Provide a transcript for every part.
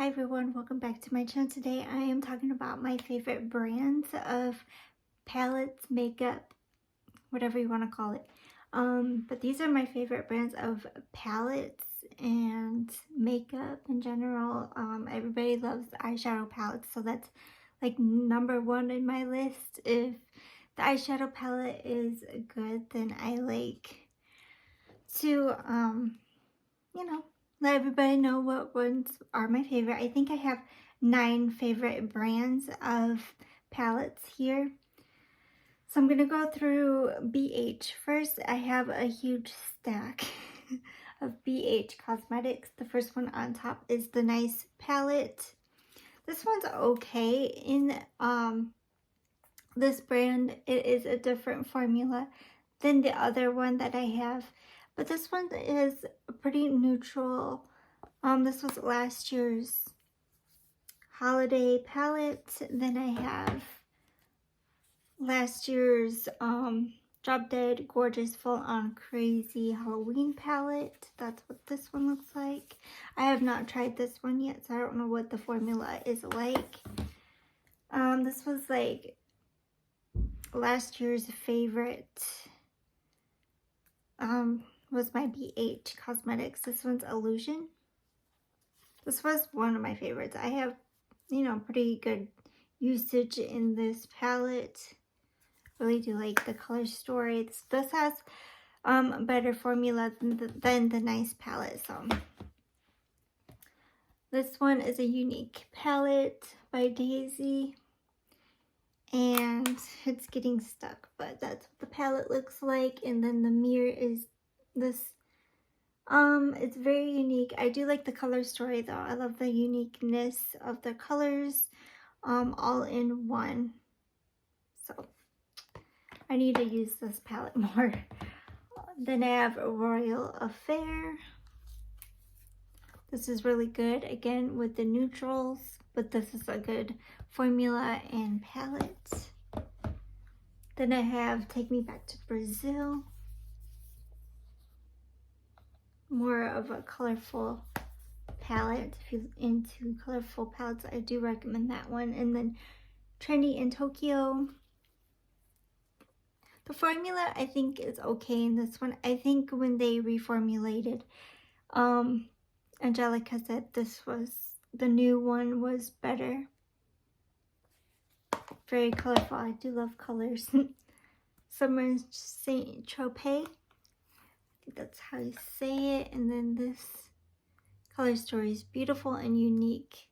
Hi everyone, welcome back to my channel. Today I am talking about my favorite brands of palettes, makeup, whatever you want to call it. But these are my favorite brands of palettes and makeup in general. Everybody loves eyeshadow palettes, so that's like #1 in my list. If the eyeshadow palette is good, then I like to let everybody know what ones are my favorite. I think I have 9 favorite brands of palettes here. So I'm going to go through BH. First, I have a huge stack of BH Cosmetics. The first one on top is the Nice palette. This one's okay. In this brand, it is a different formula than the other one that I have. But this one is pretty neutral. This was last year's holiday palette. Then I have last year's Drop Dead Gorgeous Full On Crazy Halloween palette. That's what this one looks like. I have not tried this one yet, so I don't know what the formula is like. This was like last year's favorite. Was my BH Cosmetics. This one's Illusion. This was one of my favorites. I have, pretty good usage in this palette. Really do like the color story. This has better formula than the Nice palette. So this one is a unique palette by Daisy. And it's getting stuck, but that's what the palette looks like. And then the mirror is this. It's very unique. I do like the color story though. I love the uniqueness of the colors, all in one. So I need to use this palette more. Then I have Royal Affair. This is really good, again with the neutrals, but this is a good formula and palette. Then I have Take Me Back to Brazil. More of a colorful palette. If you're into colorful palettes, I do recommend that one. And then Trendy in Tokyo. The formula I think is okay in this one. I think when they reformulated, Angelica said the new one was better. Very colorful. I do love colors. Summer Saint Tropez. I think that's how you say it. And then this color story is beautiful and unique.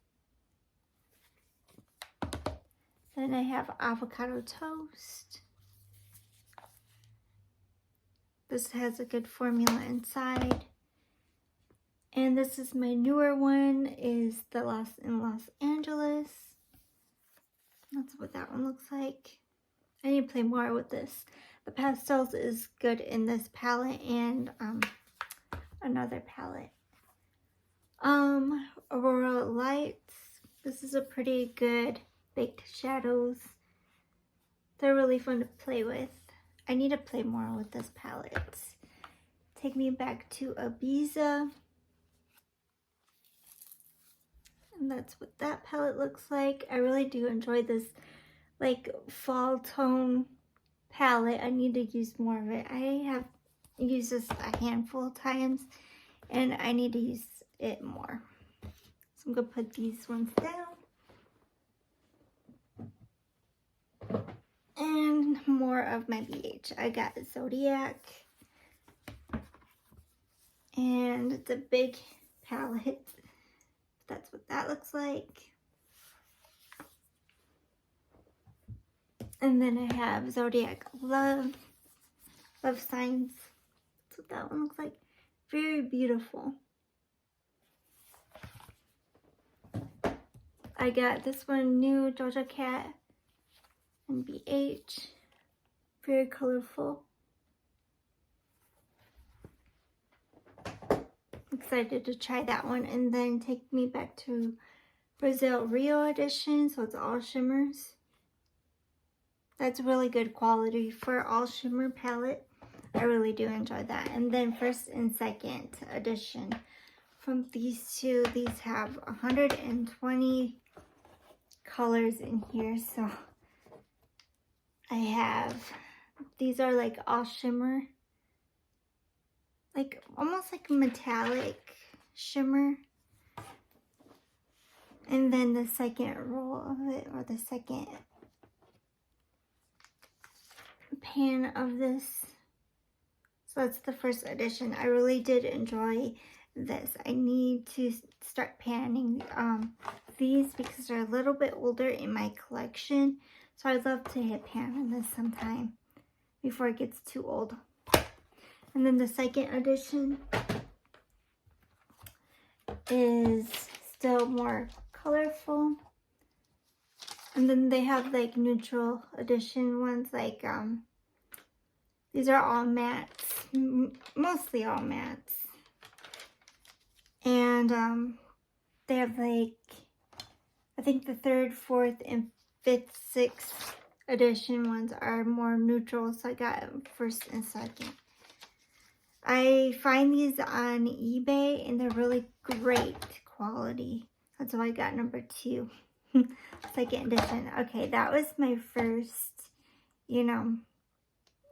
Then I have Avocado Toast. This has a good formula inside. And this is my newer one, is the Lost in Los Angeles. That's what that one looks like. I need to play more with this. The pastels is good in this palette and another palette. Aurora Lights. This is a pretty good baked shadows. They're really fun to play with. I need to play more with this palette. Take Me Back to Ibiza. And that's what that palette looks like. I really do enjoy this like fall tone palette. I need to use more of it. I have used this a handful of times and I need to use it more. So I'm gonna put these ones down. And more of my BH. I got Zodiac. And it's a big palette. That's what that looks like. And then I have Zodiac Love Signs. That's what that one looks like. Very beautiful. I got this one new, Doja Cat and BH. Very colorful. Excited to try that one. And then Take Me Back to Brazil Rio edition. So it's all shimmers. That's really good quality for all shimmer palette. I really do enjoy that. And then First and Second edition from these two. These have 120 colors in here, so I have, these are like all shimmer, like almost like metallic shimmer. And then the second roll of it, or the second pan of this. So that's the first edition. I really did enjoy this. I need to start panning these because they're a little bit older in my collection. So I'd love to hit pan on this sometime before it gets too old. And then the second edition is still more colorful. And then they have like neutral edition ones, like these are all mattes, mostly all mattes. And they have like, I think the third, fourth, and fifth, sixth edition ones are more neutral, so I got first and second. I find these on eBay and they're really great quality. That's why I got number 2. Second edition. Okay, that was my first, you know,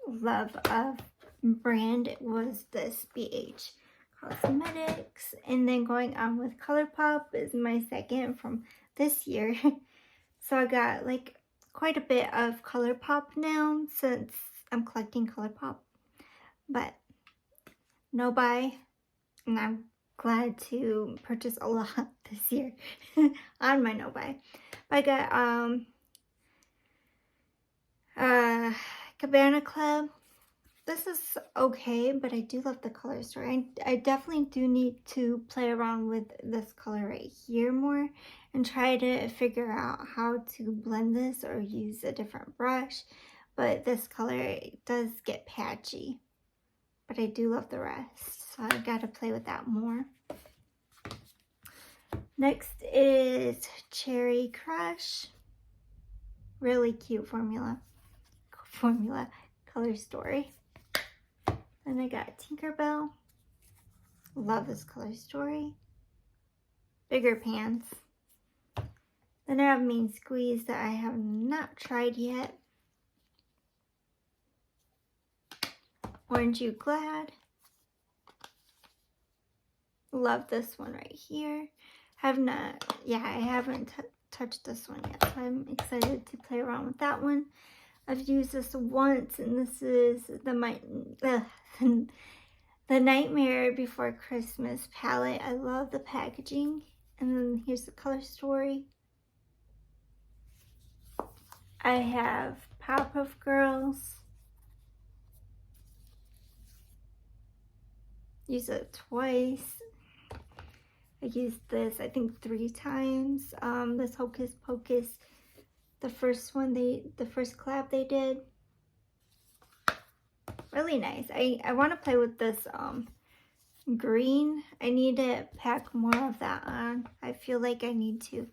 love of brand. It was this BH Cosmetics. And then going on with Colourpop is my second from this year. So I got like quite a bit of Colourpop now since I'm collecting Colourpop. But no buy, and I'm glad to purchase a lot this year on my no buy. I got Cabana Club. This is okay, but I do love the color story. I definitely do need to play around with this color right here more and try to figure out how to blend this or use a different brush. But this color does get patchy, but I do love the rest, so I gotta play with that more. Next is Cherry Crush. Really cute formula color story. Then I got Tinkerbell. Love this color story. Bigger pans. Then I have Main Squeeze that I have not tried yet. Orange You Glad. Love this one right here. I haven't touched this one yet, so I'm excited to play around with that one. I've used this once, and this is the Nightmare Before Christmas palette. I love the packaging. And then here's the color story. I have Powerpuff Girls. Use it twice. I used this, I think, 3 times. This Hocus Pocus, the first collab they did. Really nice. I want to play with this green. I need to pack more of that on. I feel like I need to.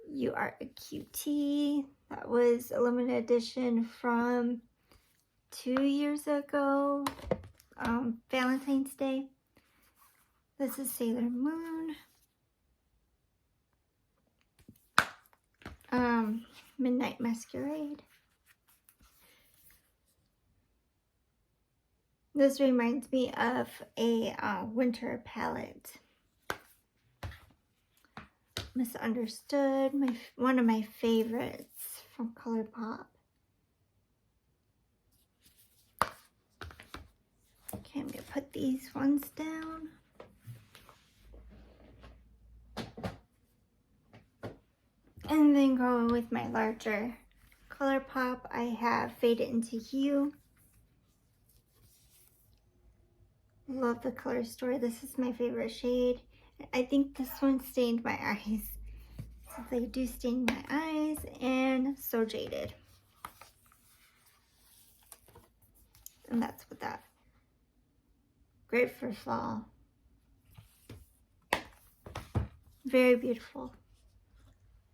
You Are a Cutie. That was a limited edition from 2 years ago. Valentine's Day. This is Sailor Moon. Midnight Masquerade. This reminds me of a winter palette. Misunderstood, one of my favorites from Colourpop. Okay, I'm gonna put these ones down. And then go with my larger Colourpop. I have Fade It Into Hue. Love the color story. This is my favorite shade. I think this one stained my eyes. So they do stain my eyes, and So Jaded. And that's what that. Great for fall. Very beautiful.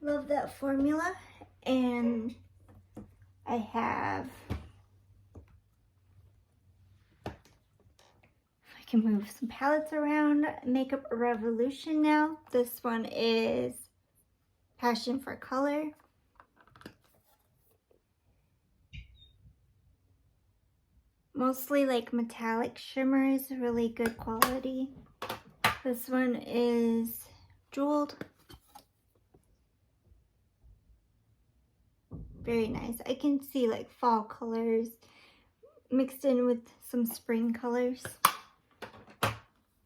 Love that formula. And I have, if I can move some palettes around. Makeup Revolution now. This one is Passion for Color. Mostly like metallic shimmers, really good quality. This one is Jeweled. Very nice. I can see like fall colors mixed in with some spring colors.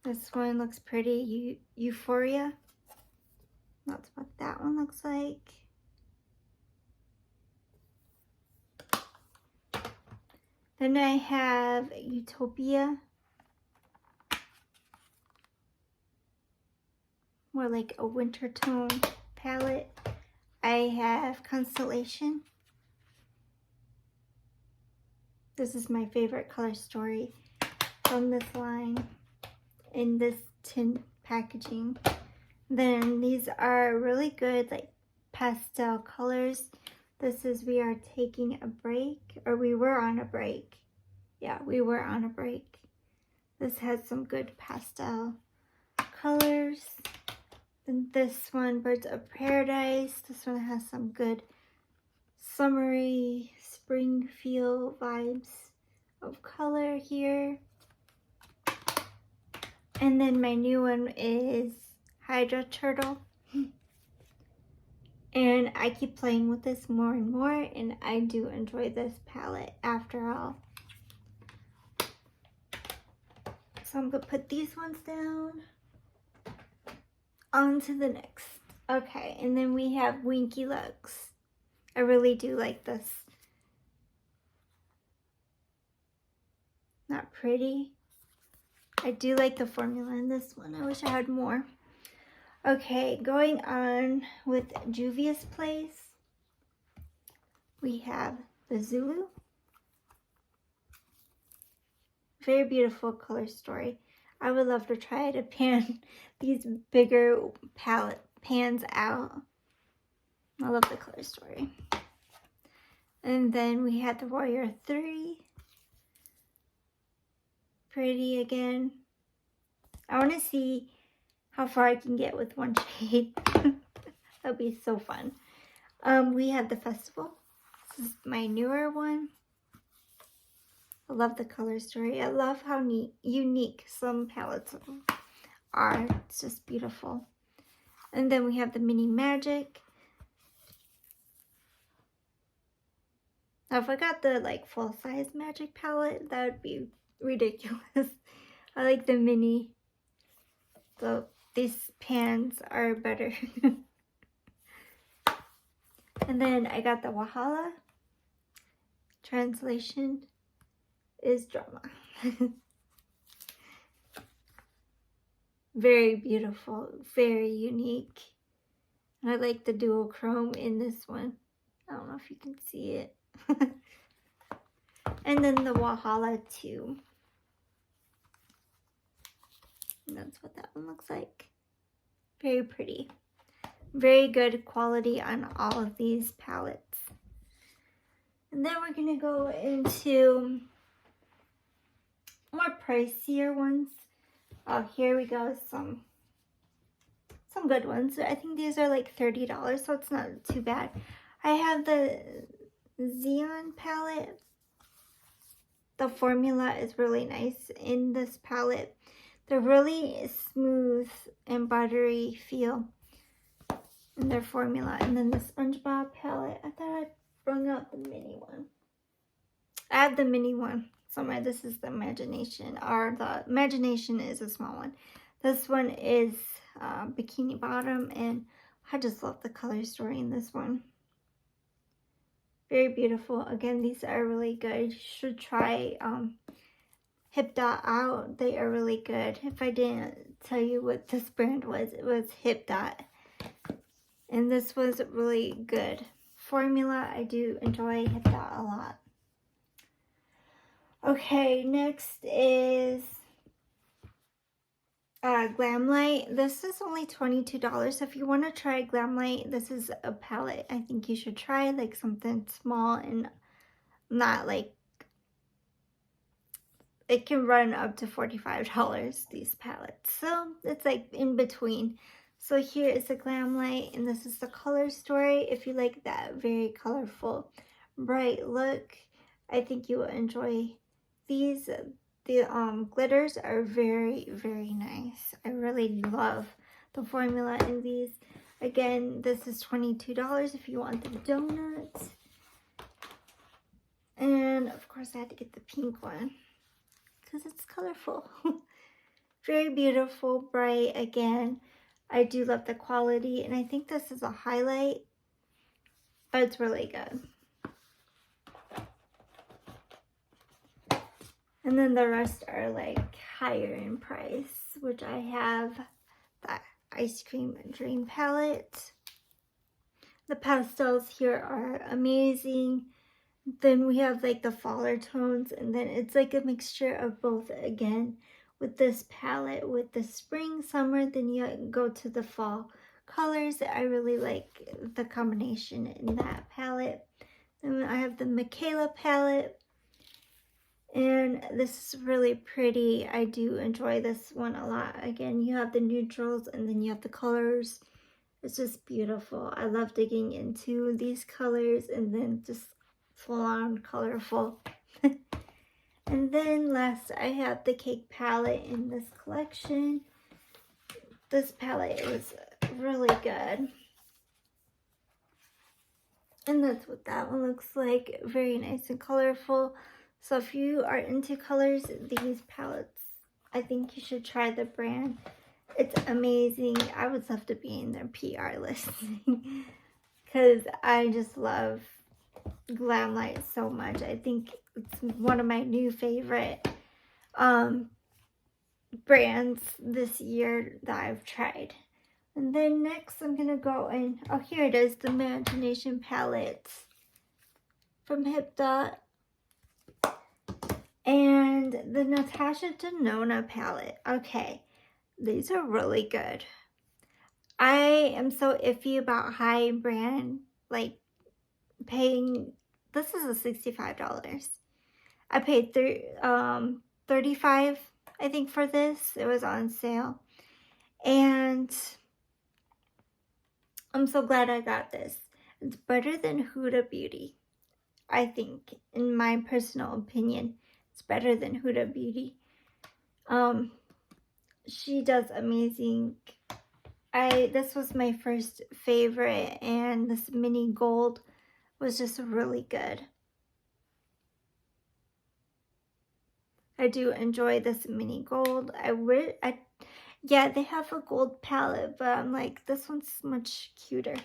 This one looks pretty. Euphoria. That's what that one looks like. Then I have Utopia. More like a winter tone palette. I have Constellation. This is my favorite color story from this line in this tin packaging. Then these are really good like pastel colors. This is We Are Taking a Break, or We Were on a Break. Yeah, We Were on a Break. This has some good pastel colors. Then this one, Birds of Paradise. This one has some good summery spring feel vibes of color here. And then my new one is Hydra Turtle. And I keep playing with this more and more, and I do enjoy this palette after all. So I'm gonna put these ones down. On to the next. Okay, and then we have Winky Looks. I really do like this. Not pretty. I do like the formula in this one. I wish I had more. Okay, going on with Juvia's Place. We have the Zulu. Very beautiful color story. I would love to try to pan these bigger palette pans out. I love the color story. And then we had the Warrior 3. Pretty again. I want to see how far I can get with one shade. That'll be so fun. We have the Festival. This is my newer one. I love the color story. I love how unique some palettes are. It's just beautiful. And then we have the Mini Magic. Now if I got the like full size Magic palette, that would be ridiculous. I like the mini. So these pans are better. And then I got the Wahala. Translation is Drama. Very beautiful, very unique. And I like the dual chrome in this one. I don't know if you can see it. And then the Wahala 2. And that's what that one looks like. Very pretty. Very good quality on all of these palettes. And then we're going to go into more pricier ones. Oh, here we go. Some good ones. I think these are like $30, so it's not too bad. I have the Xeon Palette. The formula is really nice in this palette. They're really smooth and buttery feel in their formula. And then the Spongebob Palette. I thought I'd bring out the mini one. I have the mini one somewhere. This is the Imagination, or the Imagination is a small one. This one is Bikini Bottom, and I just love the color story in this one. Very beautiful. Again, these are really good. You should try Hip Dot out. They are really good. If I didn't tell you what this brand was, it was Hip Dot. And this was really good. Formula, I do enjoy Hip Dot a lot. Okay, next is Glamlight. This is only $22. So if you want to try Glamlight, this is a palette I think you should try, like something small and not like it can run up to $45, these palettes. So it's like in between. So here is the Glam Light, and this is the Color Story. If you like that very colorful, bright look, I think you will enjoy these. The glitters are very, very nice. I really love the formula in these. Again, this is $22 if you want the donuts. And of course I had to get the pink one because it's colorful. Very beautiful, bright. Again, I do love the quality, and I think this is a highlight, but it's really good. And then the rest are like higher in price, which I have the Ice Cream Dream palette. The pastels here are amazing. Then we have like the faller tones, and then it's like a mixture of both again with this palette with the spring, summer, then you go to the fall colors. I really like the combination in that palette. Then I have the Micaela palette. And this is really pretty. I do enjoy this one a lot. Again, you have the neutrals and then you have the colors. It's just beautiful. I love digging into these colors and then just full on colorful. And then last, I have the Cake palette in this collection. This palette was really good. And that's what that one looks like. Very nice and colorful. So if you are into colors, these palettes, I think you should try the brand. It's amazing. I would love to be in their PR listing because I just love Glam Light so much. I think it's one of my new favorite brands this year that I've tried. And then next I'm going to go in, oh here it is, the Imagination palette from Hip Dot. And the Natasha Denona palette. Okay, these are really good. I am so iffy about high brand, like paying, this is a $65. I paid $35, I think, for this. It was on sale. And I'm so glad I got this. It's better than Huda Beauty, I think, in my personal opinion. It's better than Huda Beauty. She does amazing. This was my first favorite, and this mini gold was just really good. I do enjoy this mini gold. Yeah, they have a gold palette, but I'm like, this one's much cuter.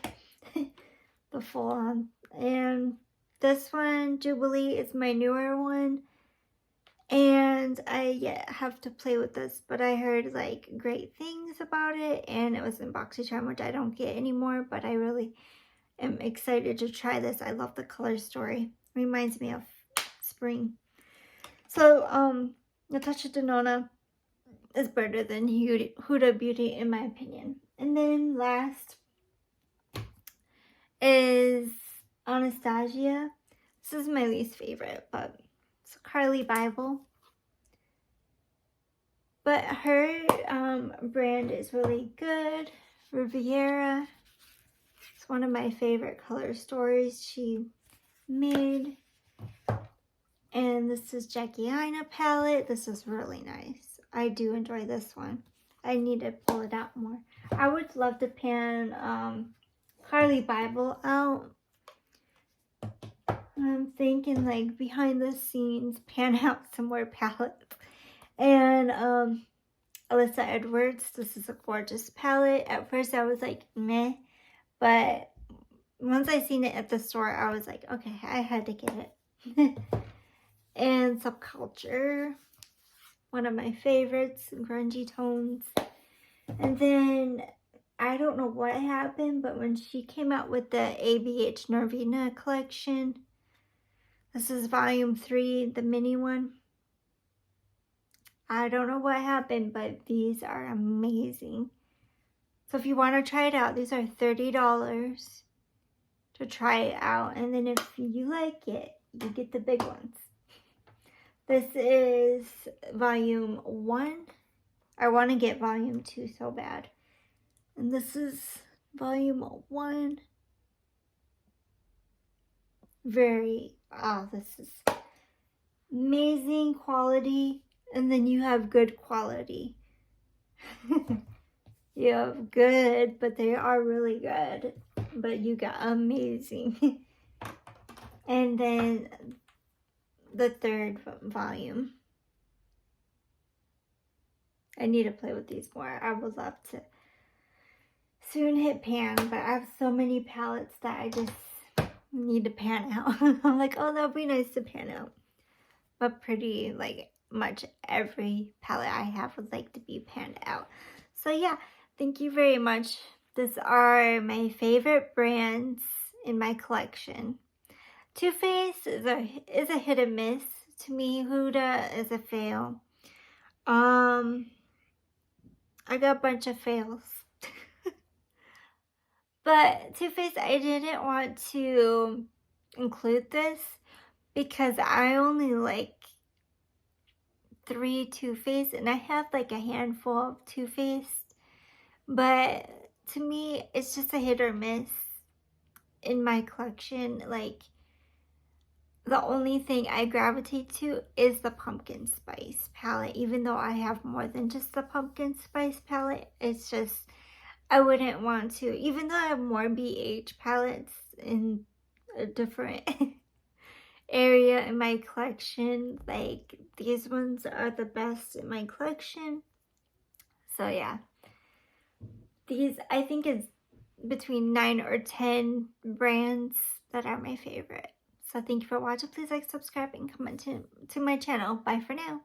The full on. And this one, Jubilee, is my newer one. And I have to play with this, but I heard like great things about it, and it was in BoxyCharm, which I don't get anymore, but I really am excited to try this. I love the color story. Reminds me of spring. So Natasha Denona is better than Huda Beauty in my opinion. And then last is Anastasia. This is my least favorite, but it's Carly Bible. But her brand is really good. Riviera. It's one of my favorite color stories she made. And this is Jackie Aina palette. This is really nice. I do enjoy this one. I need to pull it out more. I would love to pan Carly Bible out. I'm thinking like behind the scenes, pan out some more palettes. And Alyssa Edwards, this is a gorgeous palette. At first I was like, meh. But once I seen it at the store, I was like, okay, I had to get it. And Subculture, one of my favorites, grungy tones. And then, I don't know what happened, but when she came out with the ABH Norvina collection, this is volume 3, the mini one. I don't know what happened, but these are amazing. So if you want to try it out, these are $30 to try it out. And then if you like it, you get the big ones. This is volume 1. I want to get volume 2 so bad. And this is volume 1. This is amazing quality. And then you have good quality. You have good, but they are really good. But you got amazing. And then the 3rd volume. I need to play with these more. I would love to soon hit pan, but I have so many palettes that I just need to pan out. I'm like, oh, that'd be nice to pan out. But pretty, like, much every palette I have would like to be panned out. So yeah, thank you very much. These are my favorite brands in my collection. Too Faced is a hit and miss. To me, Huda is a fail. I got a bunch of fails. But Too Faced, I didn't want to include this because I only like 3 Too Faced, and I have like a handful of Too Faced. But to me, it's just a hit or miss in my collection. Like, the only thing I gravitate to is the pumpkin spice palette, even though I have more than just the pumpkin spice palette. It's just, I wouldn't want to, even though I have more BH palettes in a different area in my collection, like, these ones are the best in my collection. So yeah, these, I think, is between 9 or 10 brands that are my favorite. So thank you for watching. Please like, subscribe, and comment to my channel. Bye for now.